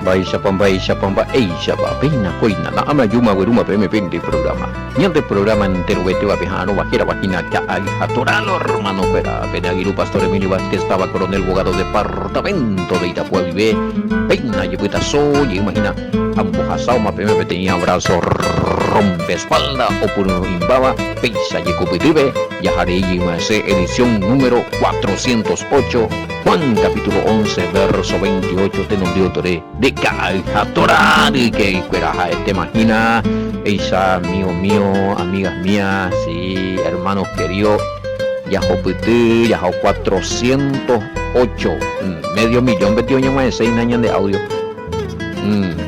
Baisha pamba Asia ba pina koina na ama yuma weruma peme pende programa nyante programa entero vete va pejano bajera vagina ya atoralo hermano fuera penagiru pastor Emilio Vázquez estaba coronel abogado departamento de Itapúa vive peina yepuita so y imagina ambojasao ma peme tenía abrazo rompe espalda o por imbaba peisa yecupitribe yajarei yimase edición número 408 Juan capítulo 11 verso 28 te nombró Toré de Caja Torá y que cueraja te imagina ella mío amigas mías sí hermanos queridos ya jopete ya 408 medio millón 28 más de 6 años de audio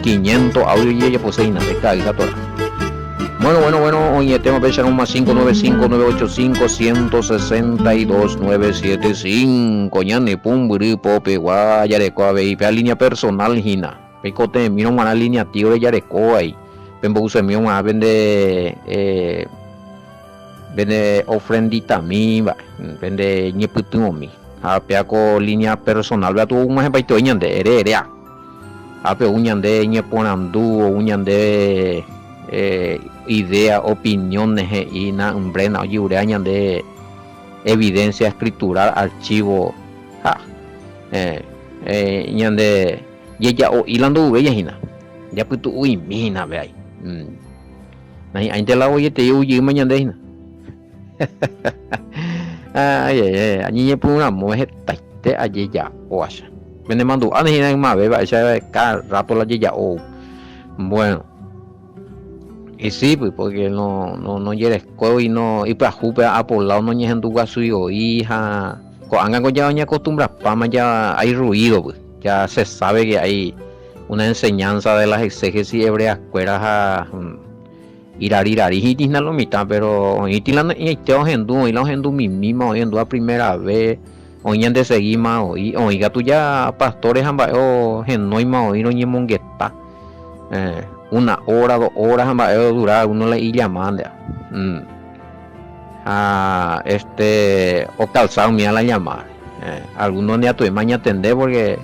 500 audio y ella posee de Caja Torá. Bueno, hoy el tema pesa más 595-985-162-975 ñane pumburi pope gua yarecoa y pe línea personal hina pecote miro una línea tío de yarecoa y pembo use mío más vende ofrendita mi vende ñeputumo mi a peaco línea personal vea tu más baito ñande erea a pe uñande ñeponandu o uñande idea, opiniones y na umbrena yureaña de evidencia escritural, archivo, ñande ya o hilando bella hina, ya pues tu uy mina ve ahí, ahí te la oye te uy mañana hina, allí ya por una mujer taite allí ya o asha, me mando a hina más beba esa cada rato la ya o bueno. Y sí, pues porque no eres y no y para jupe a por lado no ni en tu guasuyo hija cuando hagan ya acostumbra pama ya hay ruido pues ya se sabe que hay una enseñanza de las exégesis hebreas cueras a irari y no lo mitad pero y tilando y te ojendu y la ojendu misma ojendu a primera vez oñan de seguir más oiga tú ya pastores amba o genoima oír oñe mongueta 1 hora, 2 horas va a durar uno le llamando o calzado me a la llamar algunos ni a tu mañana atender porque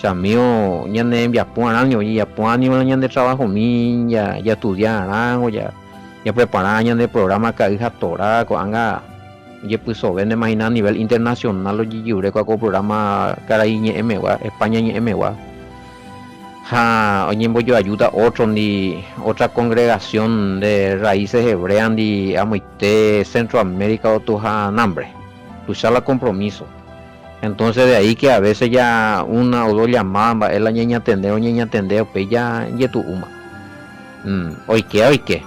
ya mío ya ne envía por año y ya por año ya de trabajo mi ya estudiarán o ya preparan de programa que hija Torá anga ya pues sobre de imaginar a nivel internacional lo lliure con programa Caraíñe MWA España y MWA hoy en yo ayuda otra congregación de raíces hebreas de Amoite Centroamérica o tu hambre tu la compromiso entonces de ahí que a veces ya una o dos llamadas es la ñeña atender pues ya tu uma hoy que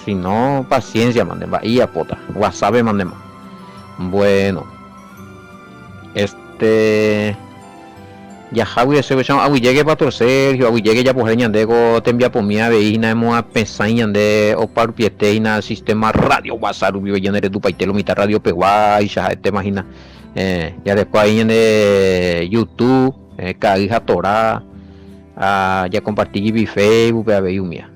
si no paciencia mande va y apota WhatsApp mande más bueno ya Javi se ve llegue para Sergio llegue ya por ñandego te envía por mi aveina hemos a pensar ñande o par pieteina sistema radio WhatsApp vive ya de tu paitelo mitad radio peguay ya te imagina ya después ahí de YouTube Caja Torá ya compartí mi Facebook a ver mía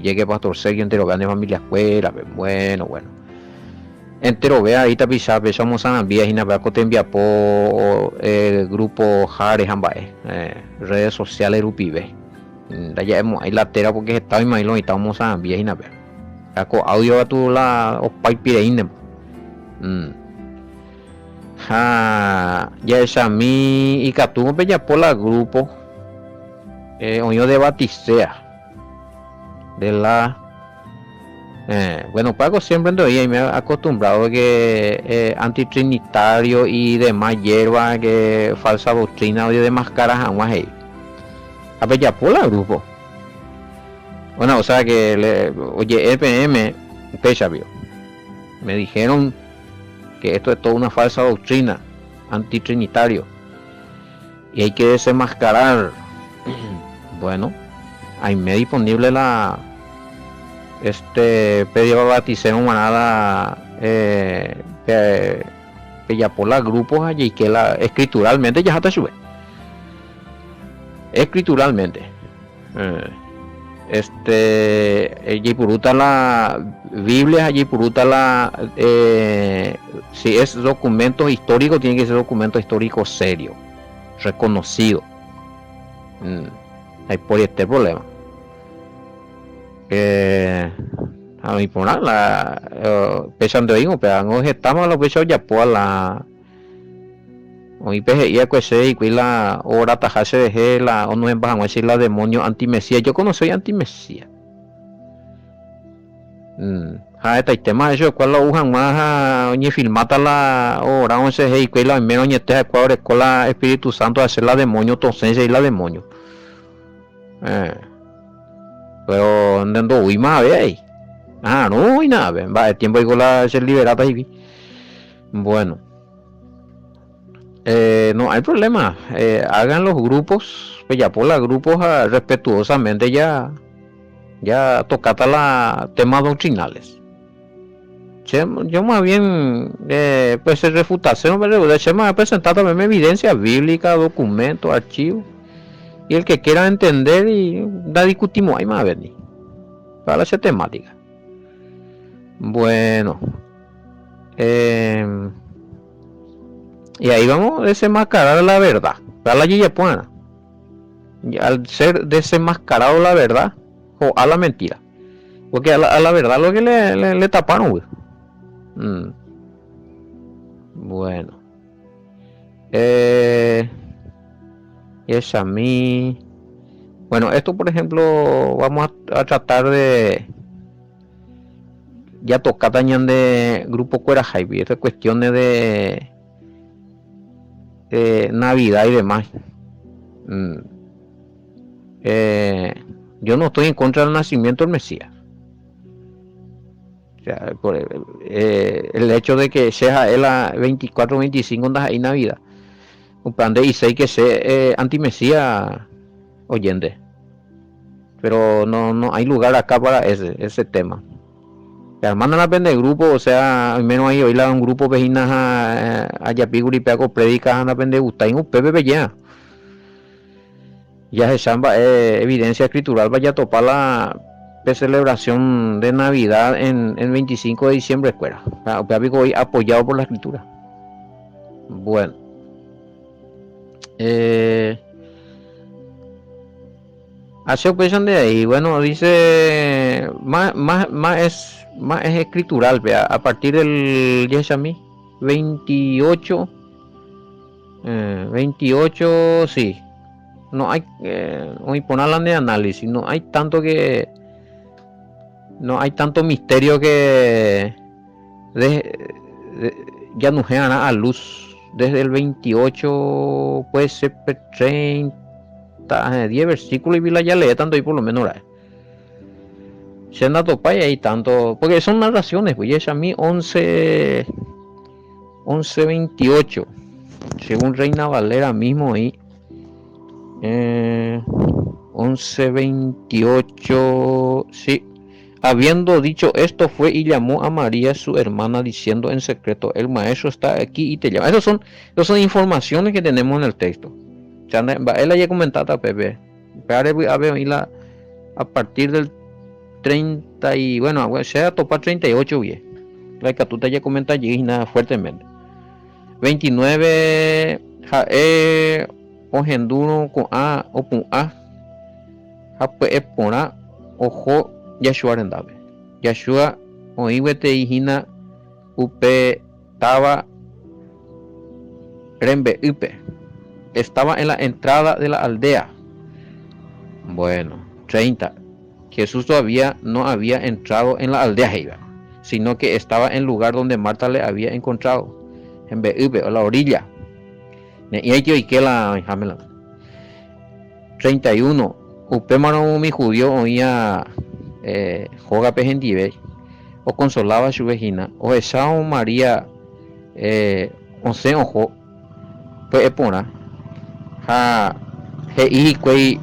llegue pastor Sergio entero vean de familia escuela bueno entero vea ahí tapisa pensamos a vías y nada te envía por grupo Jare Jambae redes sociales rupive ya hemos ahí la tera porque estaba en Mailón y estábamos a vías y nada con audio a tu la o paipire inem ya esa mi y que tú me ya por la grupo oño de Batisea de la bueno, pago siempre y me he acostumbrado que antitrinitario y demás hierba que falsa doctrina y demás caras jamás a ver ya por la grupo bueno o sea que oye EPM pecha vio me dijeron que esto es toda una falsa doctrina antitrinitario y hay que desenmascarar bueno hay me disponible la pedido baticeo manada ya por la grupos allí que la escrituralmente ya hasta sube escrituralmente allí puruta la Biblia allí puruta la si es documento histórico tiene que ser documento histórico serio reconocido Hay por este problema. A mí por la pesando ahí, pero estamos los pesos ya por la hoy peje y acuese y cuila hora tajase de la o no en bajan decir la demonio antimesía. Yo conocí antimesía. Este tema eso cual lo usan más ni filmata la hora 11 y cuila menos ni este cuadro con la Espíritu Santo hacer la demonio entonces y la demonio. Pero andando uy más ve ahí. No y nada, va el tiempo y con la ser liberada y bueno. No hay problema, hagan los grupos, pues ya por los grupos respetuosamente ya tocata la temas doctrinales. Yo más bien pues refutación, me presentar también evidencia bíblica, documentos, archivos, y el que quiera entender y la discutimos ahí más venir para esa temática. Bueno, y ahí vamos a desenmascarar la verdad. Para la Yiyapuana. Al ser desenmascarado la verdad o a la mentira. Porque a la verdad lo que le taparon, güey. Bueno. Es a mí. Bueno, esto por ejemplo vamos a tratar de ya tocar dañan de grupo Cuera Jaime. Estas cuestiones de Navidad y demás. Yo no estoy en contra del nacimiento del Mesías. O sea, por el hecho de que sea el 24 25 andas ahí Navidad. Un plan de Isai que sea anti-Mesías oyente. Pero no hay lugar acá para ese tema. La hermana la vende grupo, o sea, al menos ahí hoy la un grupo vejinas a Yapiguri peaco predicas a vende gusta en un pepe ya. Ya se llama evidencia escritural vaya a topar la celebración de Navidad en 25 de diciembre escuela. Peapico hoy apoyado por la escritura. Bueno. Hace ocasión de ahí, bueno, dice más es escritural, vea, a partir del Yeshami 28 sí, no hay ponerla de análisis, no hay tanto misterio que ya nos llegan a luz desde el 28 puede ser 30 10 versículos y vi la ya lee tanto y por lo menos se anda topa y ahí tanto porque son narraciones pues es a mí 11:28 según Reina Valera mismo ahí 11:28 sí, habiendo dicho esto fue y llamó a María su hermana diciendo en secreto el maestro está aquí y te llama. Esas son informaciones que tenemos en el texto. Él haya comentado a Pepe a partir del 30 y bueno sea topar 38 bien la que tú te haya comentado allí nada fuertemente 29 ojenduno con a o con a pues pona ojo Yeshua rendabe Yeshua oíwete hijina upe taba rembe upe estaba en la entrada de la aldea. Bueno, 30. Jesús todavía no había entrado en la aldea, sino que estaba en el lugar donde Marta le había encontrado, en Beube, a la orilla. Y hay que la 31. Upemano mi judío oía joga pejendive, o consolaba a su vecina, o esa María, once ojo, pues epona. Hei quei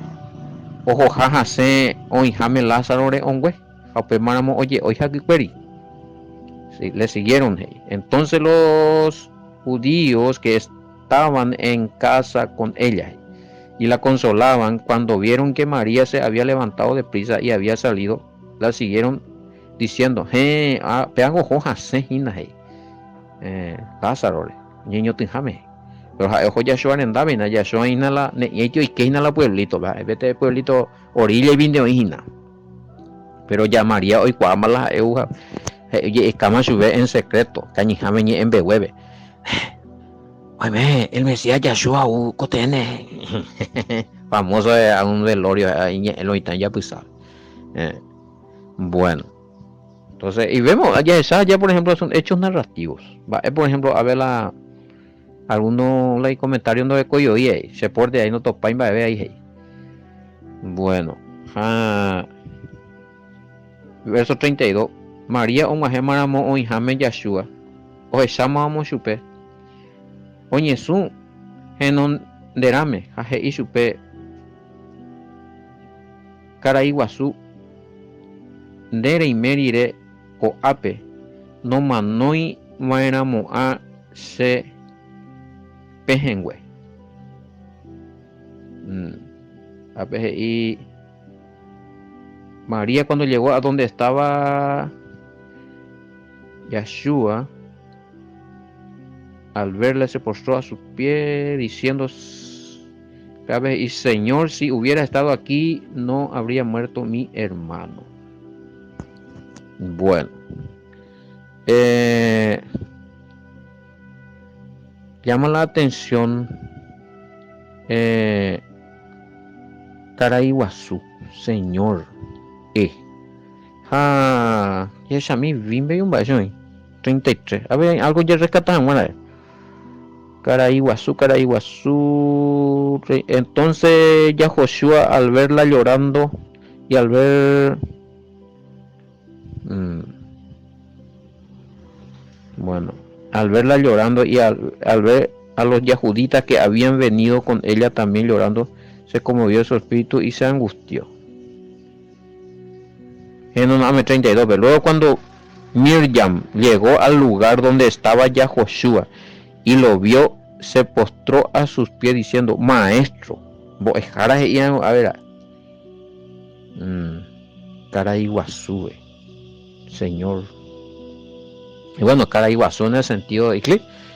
ojo jaja se oijame Lázaro re ongüe ape maramo oye oija queri sí, le siguieron. Entonces los judíos que estaban en casa con ella y la consolaban cuando vieron que María se había levantado de prisa y había salido la siguieron diciendo peago hoja se hina Lázaro re niño tinjame pero ojo Yahshua en Davina, Yahshua inala, y que inala pueblito, vete pueblito orilla y vinde oína. Pero llamaría hoy cuámala euja, escama sube en secreto, cañijame en behueve. Oye, el Mesías Yahshua cotene. Famoso a un velorio, en lo ya pues. Bueno. Entonces, y vemos, ya por ejemplo son hechos narrativos. Por ejemplo, a ver algunos comentarios no de coyo y se porte ahí no topa y va a ver ahí. Bueno, verso 32. María o Majemaramo o Injame Yahshua o Eshamamo Chupe o Yesu Genon Derame Jaje y Chupe Caraiguazú Dere y Merire o Ape no manoi Maeramo a se Pejengüe Ape y María cuando llegó a donde estaba Yahshua, al verle se postró a sus pies diciendo, y Señor, si hubiera estado aquí no habría muerto mi hermano. Bueno, llama la atención Caraiguazú, Señor. Ya a mí vimbe un baño 33. A ver, algo ya rescatamos, ¿verdad? Caraiguazú. Entonces ya Joshua al verla llorando y al ver bueno, al verla llorando y al ver a los yahuditas que habían venido con ella también llorando, se conmovió su espíritu y se angustió. En un 32, pero luego cuando Miriam llegó al lugar donde estaba ya Joshua y lo vio, se postró a sus pies diciendo, Maestro, a ver, Caraiguazú, Señor. Y bueno, Caraiguazú en el sentido de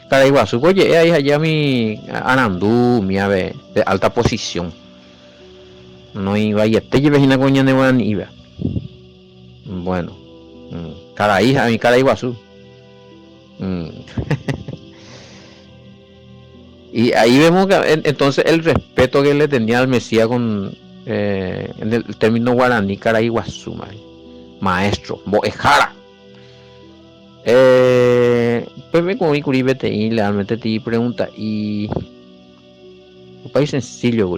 Caraiguazú, oye, ahí allá mi Arandú, mi ave de alta posición. No iba y te lleves una coña de una iba. Bueno, Caraiguazú. Y ahí vemos que entonces el respeto que le tenía al Mesías con en el término guaraní, Caraiguazú, maestro, boejara. Pues me comí curibete y realmente te pregunta y un país sencillo,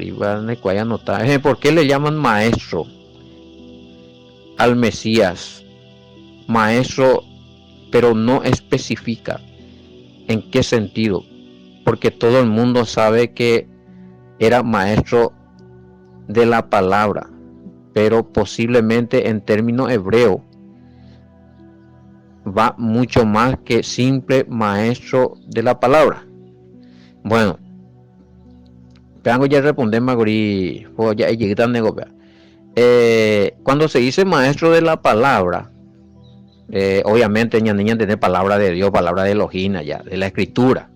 ¿por qué le llaman maestro al Mesías? Maestro, pero no especifica en qué sentido, porque todo el mundo sabe que era maestro de la palabra, pero posiblemente en término hebreo va mucho más que simple maestro de la palabra. Bueno, vengo ya a responder Maguri, ya llegué tan negocio. Cuando se dice maestro de la palabra, obviamente niña tener palabra de Dios, palabra de Elohim, ya de la escritura,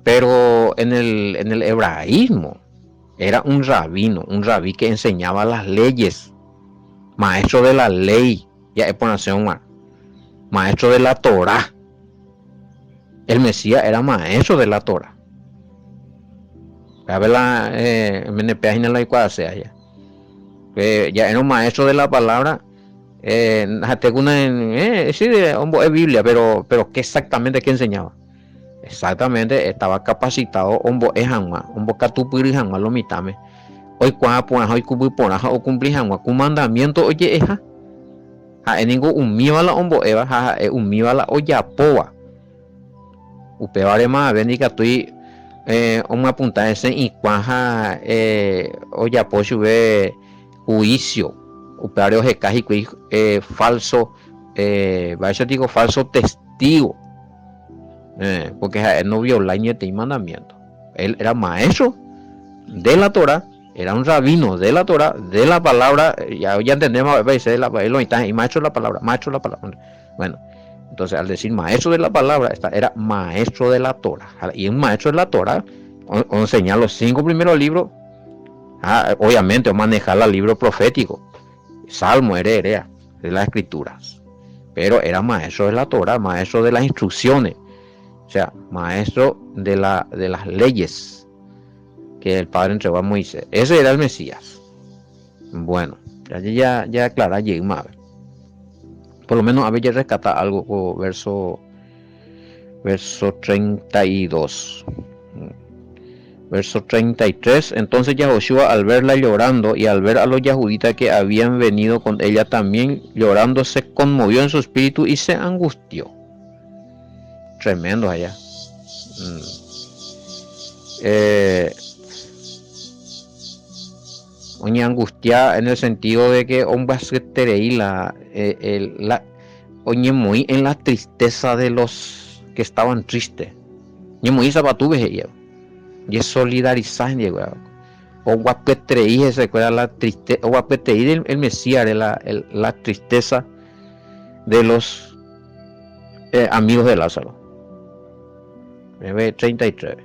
pero en el hebraísmo era un rabí que enseñaba las leyes, maestro de la ley, ya es por nación, maestro de la Torah. El Mesías era maestro de la Torah. Ya era un maestro de la palabra. Sí, es Biblia, pero ¿qué exactamente qué enseñaba? Exactamente, estaba capacitado lo mitame. Hoy o cumplir un mandamiento, oye, en ningún umíbala eva, umíbala oyapoa. Upeare más, bendiga estoy una punta ese y cuaja oyapo sube juicio. Upeare ojecaji falso, vaya digo falso testigo. Porque él no viola ni este mandamiento. Él era maestro de la Torah, era un rabino de la Torah, de la palabra, ya entendemos a veces, y maestro de la palabra. Bueno, entonces al decir maestro de la palabra, era maestro de la Torah. Y un maestro de la Torah o enseñar los 5 primeros libros. Obviamente, o manejar el libro profético, Salmo, Herea, de las escrituras. Pero era maestro de la Torah, maestro de las instrucciones, o sea, maestro de las leyes que el Padre entregó a Moisés. Ese era el Mesías. Bueno, ya aclara Yigma. Por lo menos a ver, ya rescata algo, verso 32. Verso 33, entonces Yahoshua, al verla llorando y al ver a los yahuditas que habían venido con ella también llorando, se conmovió en su espíritu y se angustió. Tremendo allá. Oye, angustia en el sentido de que oye, muy en la tristeza de los que estaban tristes. Y muy zapatubes ella. Y solidarizar, o guapetreí ese era la tristeza, o guapetreí el Mesías era la tristeza de los amigos de Lázaro. 33,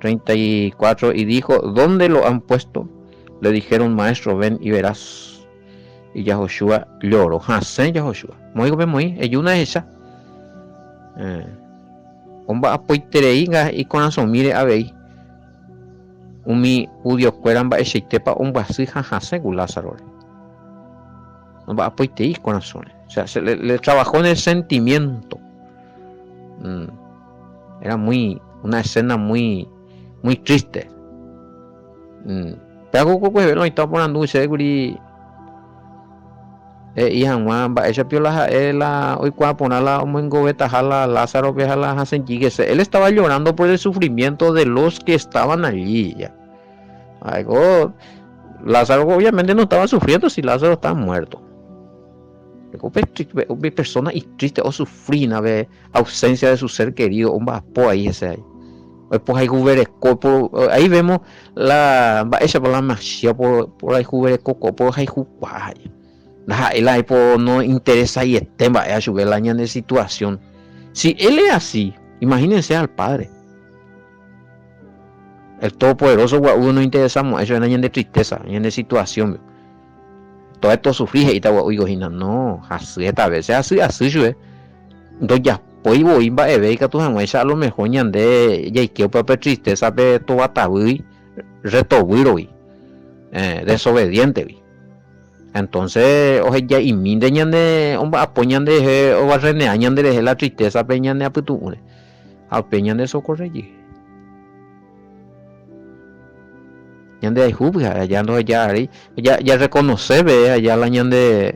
34, y dijo, ¿dónde lo han puesto? Le dijeron, maestro, ven y verás. Y Yahoshua lloró. Hasen Yahoshua. Muy, una esa. Omba apoitereiga y con asomire a ver. Umi udio cueran ba echeitepa umbasi jajase gu Lázaro. No va a apoiteir con asones. O sea, se le trabajó en el sentimiento. Era una escena muy triste. Pero pues no estaba poniendo un seguri. Y Juan va ella piola la hoy cuando ponerla como en gobeta jala Lázaro veja la hacen lleguese. Él estaba llorando por el sufrimiento de los que estaban allí ya. Algo Lázaro obviamente no estaba sufriendo si Lázaro estaba muerto. Ve personas tristes o sufrina ve ausencia de su ser querido, un vapo ahí ese ahí. Pues ahí vemos la ella por la machia por ahí juguere coco por ahí jugar. El aipo no interesa y tema a su la de situación. Si él es así, imagínense al Padre. El Todopoderoso no interesamos, eso es año de tristeza, año de situación. Todo esto sufrige y tal, no, así esta vez, así, entonces ya, pues voy a ver que tú a lo mejor ya de que por tristeza, pero todo ataúd, retobuiro, desobediente, entonces, oye, ya y minde ñande, apoyan de o reneañan de la tristeza, peñan de apetune, al peñan de socorrer. Ñande hay jubga, allá no ya reconoce, ve allá la ñande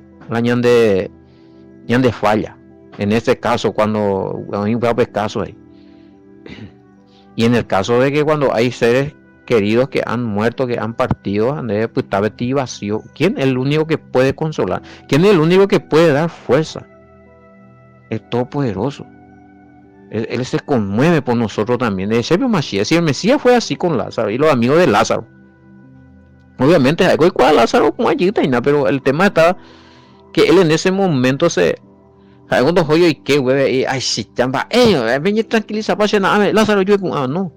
falla. En este caso, cuando hay un grave caso ahí. Y en el caso de que cuando hay seres queridos que han muerto, que han partido, pues está vacío. ¿Quién es el único que puede consolar? ¿Quién es el único que puede dar fuerza? El Todopoderoso. Él se conmueve por nosotros también. Si el Mesías fue así con Lázaro y los amigos de Lázaro. Obviamente algo igual a Lázaro como allí, pero el tema está que él en ese momento se algunos joyos y que güey, ay si chamba, ven tranquiliza, pase nada, Lázaro yo no.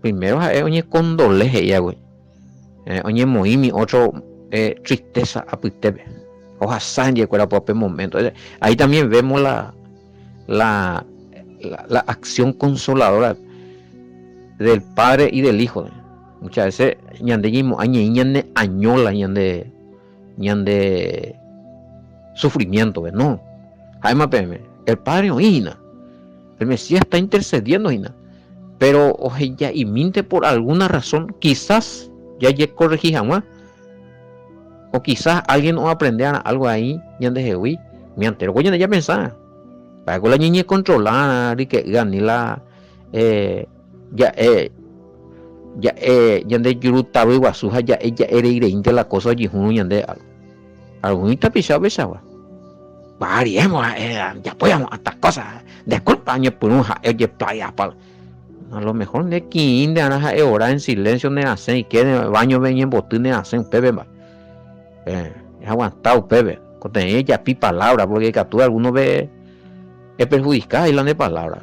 Primero oye condoleje ya güey. Oye moimi otro tristeza a puitebe. Oja sangre cuera por ese momento. Ahí también vemos la acción consoladora del Padre y del Hijo. Muchas veces ñande añola ñande sufrimiento, no. Además, el Padre oína, el Mesías está intercediendo, pero oye ya y minte por alguna razón, quizás ya corregí jamás, o quizás alguien no aprende algo ahí, ñande jehui, me antero, ya pensaba, para que la niña controlada, que gane la yande yurutabe guasuja ya ella era ireinte la cosa allí uno yande algún tapizado besaba variemos ya podemos hasta cosas disculpa año por un jae playa a lo mejor de quinde anaja hora en silencio ne hacen y que en el baño ven en botín ne hacen pepe va es aguantado pepe con ella pi palabra porque captura alguno ve es perjudicada y la de palabra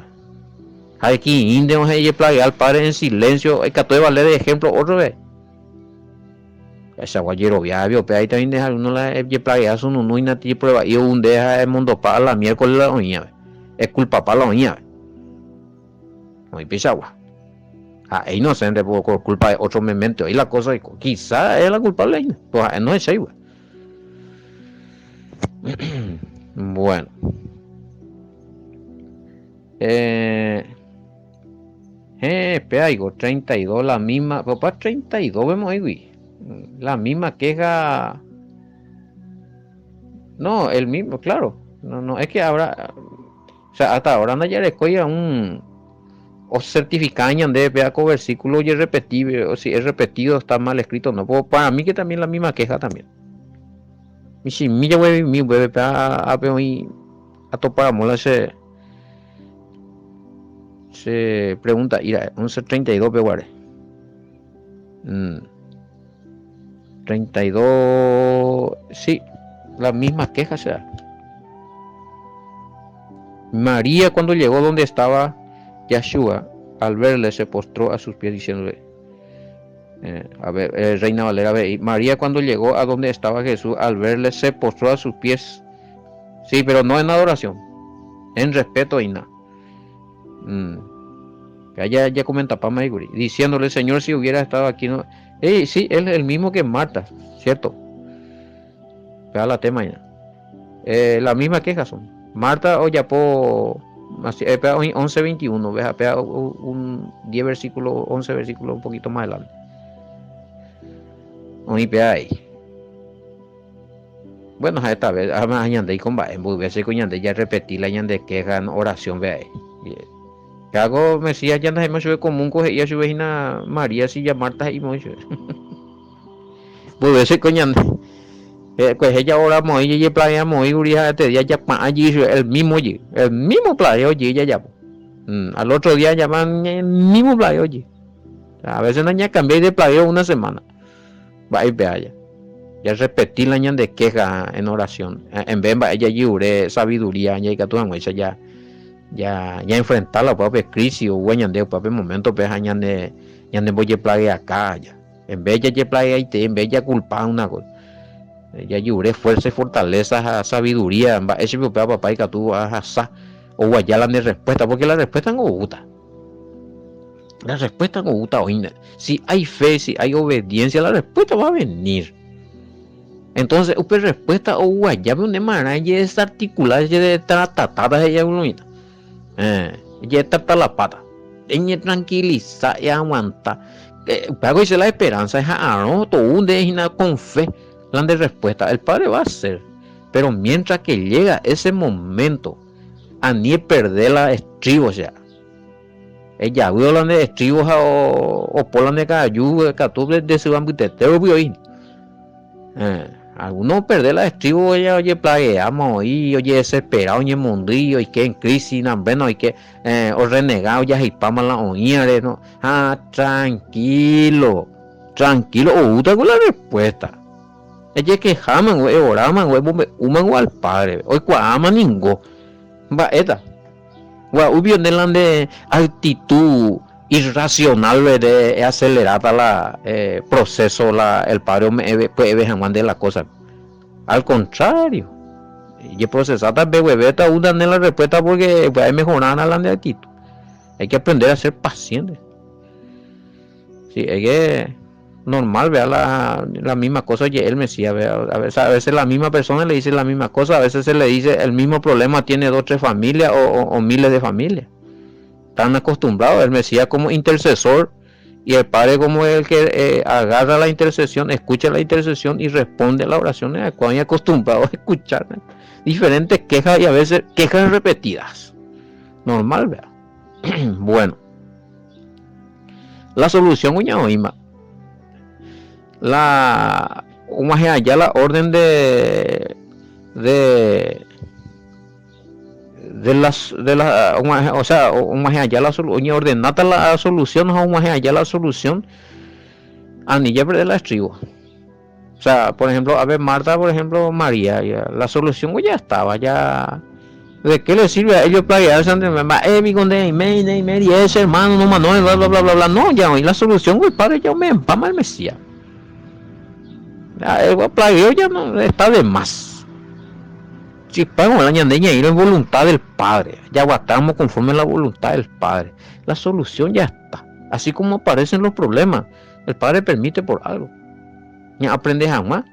Hay que inde o hay plague al padre en silencio, hay que todo vale de ejemplo otra vez. Esa guayero viabio, pero ahí también deja uno la plague a su no inati prueba y un deja el mundo para la miércoles la oña. Es culpa para la oña. No hay pisagua. Ah, inocente por culpa de otro memento. Y la cosa, quizá es la culpable. Pues no es ahí, bueno. Pego 32, la misma. Papá, 32 vemos ahí, güey. La misma queja. No, el mismo, claro. No, es que ahora. O sea, hasta ahora no ya le escoge un. O certificañan de pedaco versículo y es repetido, o si es repetido está mal escrito, no. Pues para mí que también la misma queja también. Mi si mi ya voy mi bebé a topar mola se pregunta, ira, 11:32 peguare. 32, sí, la misma queja será. María cuando llegó donde estaba Yeshua, al verle se postró a sus pies diciéndole, Reina Valera, María cuando llegó a donde estaba Jesús, al verle se postró a sus pies. Sí, pero no en adoración, en respeto y nada. Ya comenta Pama Iguri, diciéndole, Señor, si hubiera estado aquí, no. Sí, él es el mismo que Marta, ¿cierto? Vea la tema ya. La misma queja son. Marta o ya po 11:21, vea, pega un 10 versículo, 11 versículos un poquito más adelante. Hoy pega ahí. Bueno, esta vez, añade con va, en veces con ya repetí la ñande queja en oración, vea ahí. Cago Mesías ya no se común coge y a su vecina María si ya Marta y mucho. Pues veces coñan. Pues ella oramos y planeamos y uría este día ya allí el mismo playa oye ya. Al otro día llaman el mismo playa oye. A veces no ya cambié de playa una semana. Va y vea ya repetí la ñan de queja en oración. En vez de ella yure sabiduría ya que tú ya enfrentar la propia crisis o buenas de propio momento pues añan de voy a playa acá ya. En vez de playa y en vez de culpar una cosa. Ya lloré fuerza y fortaleza, sabiduría, ese papá y que tú vas a o guayala de respuesta, porque la respuesta no gusta. La respuesta no gusta hoy. Si hay fe, si hay obediencia, la respuesta va a venir. Entonces, una respuesta o guayaba una manera de desarticular, de tratatada de ella unita. Ya trata la pata. Ella tranquiliza y aguanta. Pago dice la esperanza, es a todo un de con fe. Plan de respuesta, el padre va a hacer, pero mientras que llega ese momento, a ni perder la estribos ya. Ella habla de estribos o por la de cayú, de su ámbito algunos perder la estribos, ella oye plagueamos y oye desesperado en el mundillo y que en crisis, y que o renegado ya y pama la oña, no, tranquilo, o uta con la respuesta. Ella que jaman, güey, oraman, güey, uman al padre, hoy cuama ningo, va esta, güey, ubio de actitud irracional de acelerada la proceso el padre puede jamás de la cosa, al contrario, y procesada bebeta una de la respuesta porque puede mejorar la de actitud, hay que aprender a ser paciente, sí, hay que normal, vea la misma cosa, oye, el Mesías, vea, a veces la misma persona le dice la misma cosa, a veces se le dice el mismo problema, tiene 2 o 3 familias o miles de familias. Están acostumbrados, el Mesías como intercesor y el Padre como el que agarra la intercesión, escucha la intercesión y responde a la oración adecuada y acostumbrado a escuchar diferentes quejas y a veces quejas repetidas. Normal, vea. Bueno, la solución, uña oima. La orden de las o sea ya la solución ordenata la solución o ya la solución anilla de la estribo, o sea, por ejemplo, a ver, Marta, por ejemplo, María, ya, la solución ya estaba, ya ¿De qué le sirve a ellos plagiarse ante mamá? Y ese hermano, no, Manuel, bla, bla, bla, bla, bla. No, ya, y la solución, el padre ya me empama el Mesías. El plagio ya no está de más. Si pago la ñandeña y no es voluntad del Padre, ya aguantamos conforme a la voluntad del Padre. La solución ya está. Así como aparecen los problemas, el Padre permite por algo. Ya aprendes jamás.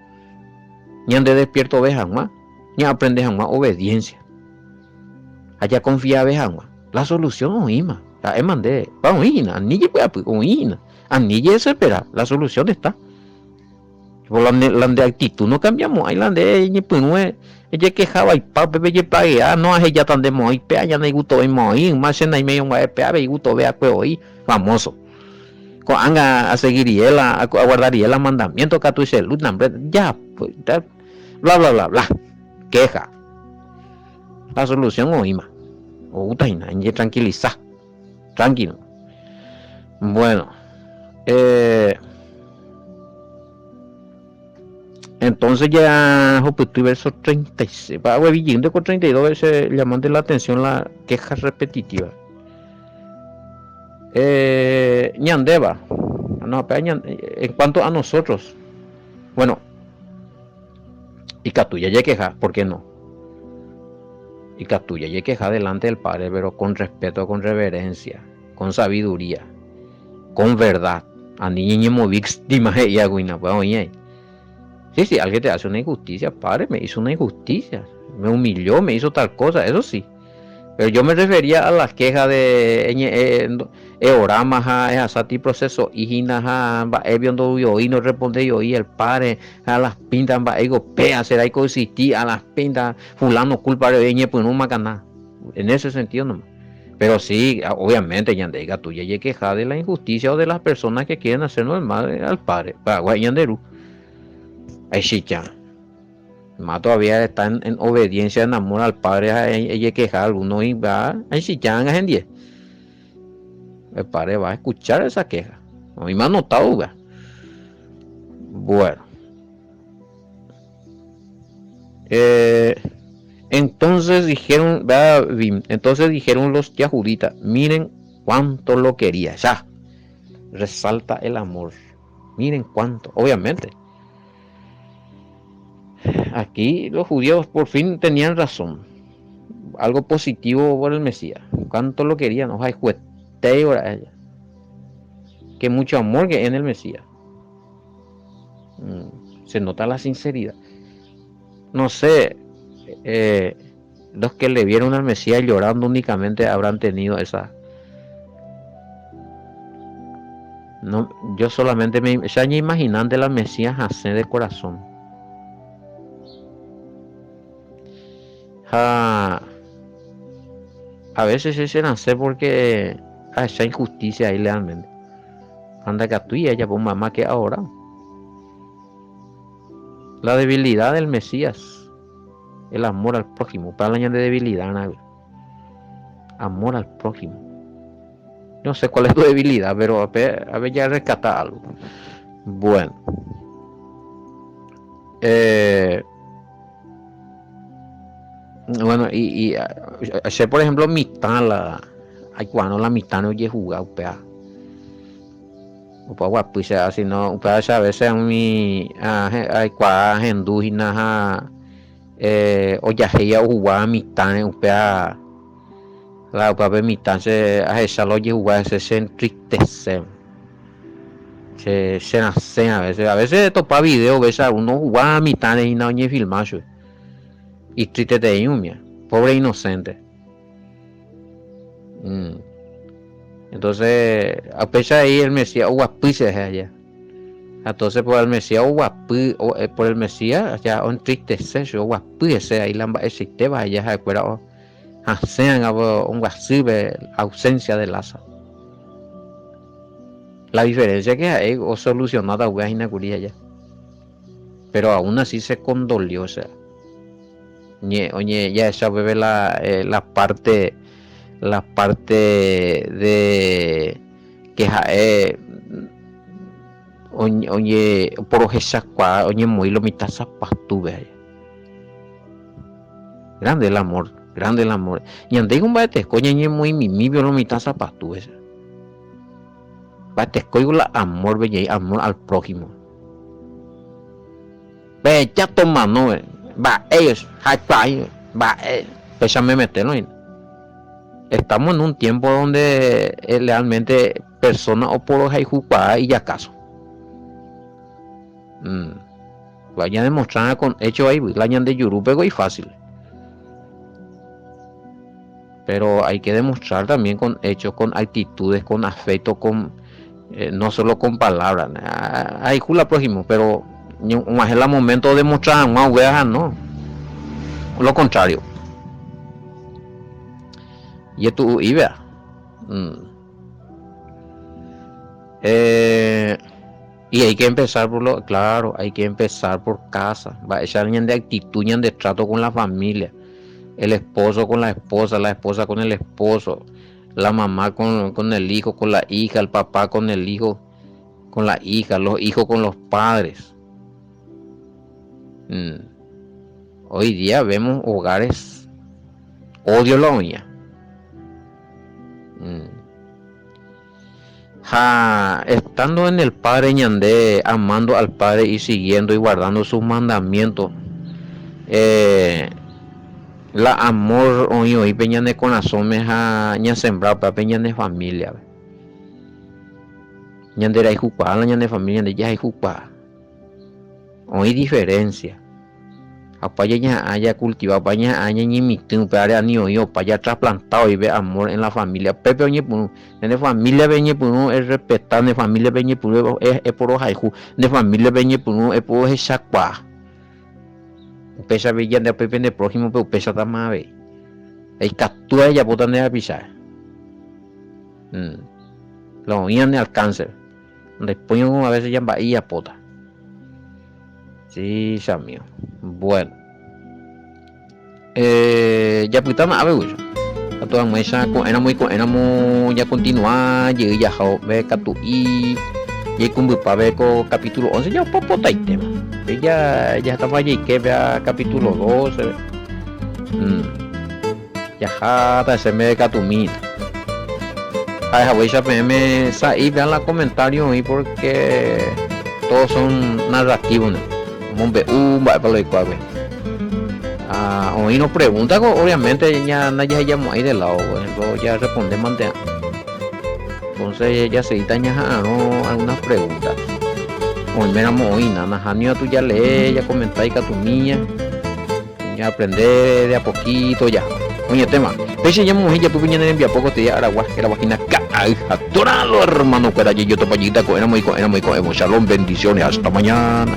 Ya ande despierto ves jamás. Ya aprendes jamás obediencia. Allá confía ves jamás. La solución oíma. La mandé. Para oína. Anille puede oína. Anille se espera. La solución está. Por la de actitud no cambiamos. Ahí la de pues no es. Ella quejaba y papi ve pague no es ella tan de moi pe ya no gusto de moi más en ahí medio pe ve gusto ve a hoy famoso con anga a seguir y él a guardar y el mandamiento que tú dices luz nombre ya pues bla bla bla bla queja la solución oíma o utaina en tranquiliza tranquilo bueno entonces ya Jopetu verso 36 para huevillín con 32 veces llamando la atención la queja repetitiva ñandeva no, en cuanto a nosotros bueno y Catuya ya queja, ¿por qué no? Y Catuya ya queja delante del Padre pero con respeto, con reverencia con sabiduría con verdad a niño mo víctima y aguina pues oye. Sí, alguien te hace una injusticia, padre, me hizo una injusticia, me humilló, me hizo tal cosa, eso sí. Pero yo me refería a las quejas de oramas a sati proceso hijina va eviondo yo y no responde yo y el padre a las pintas va ego pea será y consistí a las pintas fulano culpa de pues no macana. En ese sentido no. Pero sí, obviamente yandega tú ya queja de la injusticia o de las personas que quieren hacernos el mal al padre, para yanderu. Ay, chicha. Más todavía está en obediencia, en amor al Padre, ella queja alguno y va, ay, chicha, en 10. El Padre va a escuchar esa queja. A mí me ha notado, ¿verdad? Bueno. Entonces dijeron los yahuditas, miren cuánto lo quería, ya. Resalta el amor. Miren cuánto, obviamente. Aquí los judíos por fin tenían razón. Algo positivo por el Mesías. Cuánto lo querían. Ojalá jueteo a ella. Que mucho amor que en el Mesías. Se nota la sinceridad. No sé. Los que le vieron al Mesías llorando únicamente habrán tenido esa. No, yo solamente me imaginando la Mesías así de corazón. A veces se nace porque hay esa injusticia ahí realmente. Anda que tú y ella por mamá que ahora. La debilidad del Mesías. El amor al prójimo. Para el año de debilidad, ¿no? Amor al prójimo. No sé cuál es tu debilidad, pero a ver ya rescata algo. Bueno. Bueno, y hacer por ejemplo mitad hay cuando la mitad no oye jugar upea upa pues así no upea a veces a mí hay cua hendujina oya heya jugar mitad upea la upa mitad se a esa lo oye jugar se entristece se nace a veces topa video ves a uno jugar mitad y no oye filmar y triste de Yumia, pobre inocente. Entonces, a pesar de ahí el Mesías guapice allá. Entonces por el Mesías guapi por el Mesías ya entristece yo guapice ahí la existe va allá recuerda hacen un guasibe ausencia de Lázaro. La diferencia que hay o solucionada hueá inacuría ya. Pero aún así se condolió, o sea. Oye, ya esa bebe la parte de que oye por esa oye muy lo mitad zapato ve grande el amor grande el amor. Y ande un bate coña ñe muy mi lo mitad zapatu ese. Bate coño la amor belle amor al prójimo. Ve ya toma no va ellos va pésame meterlo. Estamos en un tiempo donde realmente personas o por hay jupa y ya caso. Vaya a demostrar con hechos ahí, la ñan de Yurupego y fácil. Pero hay que demostrar también con hechos, con actitudes, con afecto, con no solo con palabras. Hay jula prójimo, pero más es el momento de demostrar, no. Lo contrario. Y esto y vea. Y hay que empezar claro, hay que empezar por casa. Va a echar de actitud, de trato con la familia. El esposo con la esposa con el esposo, la mamá con el hijo, con la hija, el papá con el hijo, con la hija, los hijos con los padres. Hoy día vemos hogares, odio la uña. Estando en el Padre ñandé, amando al Padre y siguiendo y guardando sus mandamientos, la amor hoy peña de corazón me ha ña sembrar para peña de familia. Ñandera y jupa, la ña de familia de ya y jupa. Hoy diferencia. Apaya ña haya cultivado, apaya haya ñi mitin, para ni yo para trasplantado y ve amor en la familia. Pepe oñe puno, en familia veñe puno es respetar, en familia veñe puno es por los hijos, en familia veñe puno es por ese chacua. Pesa veía de pepe de prójimo, pero pesa tamave. Hay captura ya botan de avisar. Lo oían al cáncer. Después a veces ya va y a pota. Sí, mío. Bueno. Ya putamos a ver, güey. A toda mesa, era muy ya continuar, llegué ya a ver catu y cumple para ver con capítulo 11 ya popota y tema. Ya estaba allí que vea capítulo 12. Ya jata se me catumita. Ay, voy a PM y vean los comentarios ahí porque todos son narrativos, ¿no? Va para lo cual. Hoy nos pregunta, obviamente ya llamó ahí de lado, por ejemplo, ya respondemos ante. Entonces ya se daña algunas preguntas. Hoy miramos hoy nada, Janio tú ya lees, ya comentáis que tu niña, ya aprender de a poquito ya. Oye tema, pese ya mujer ya tú vinieron en poco te ya Araguas, que la vagina catoralo hermano, que era yo topallita, con shalom, bendiciones, hasta mañana.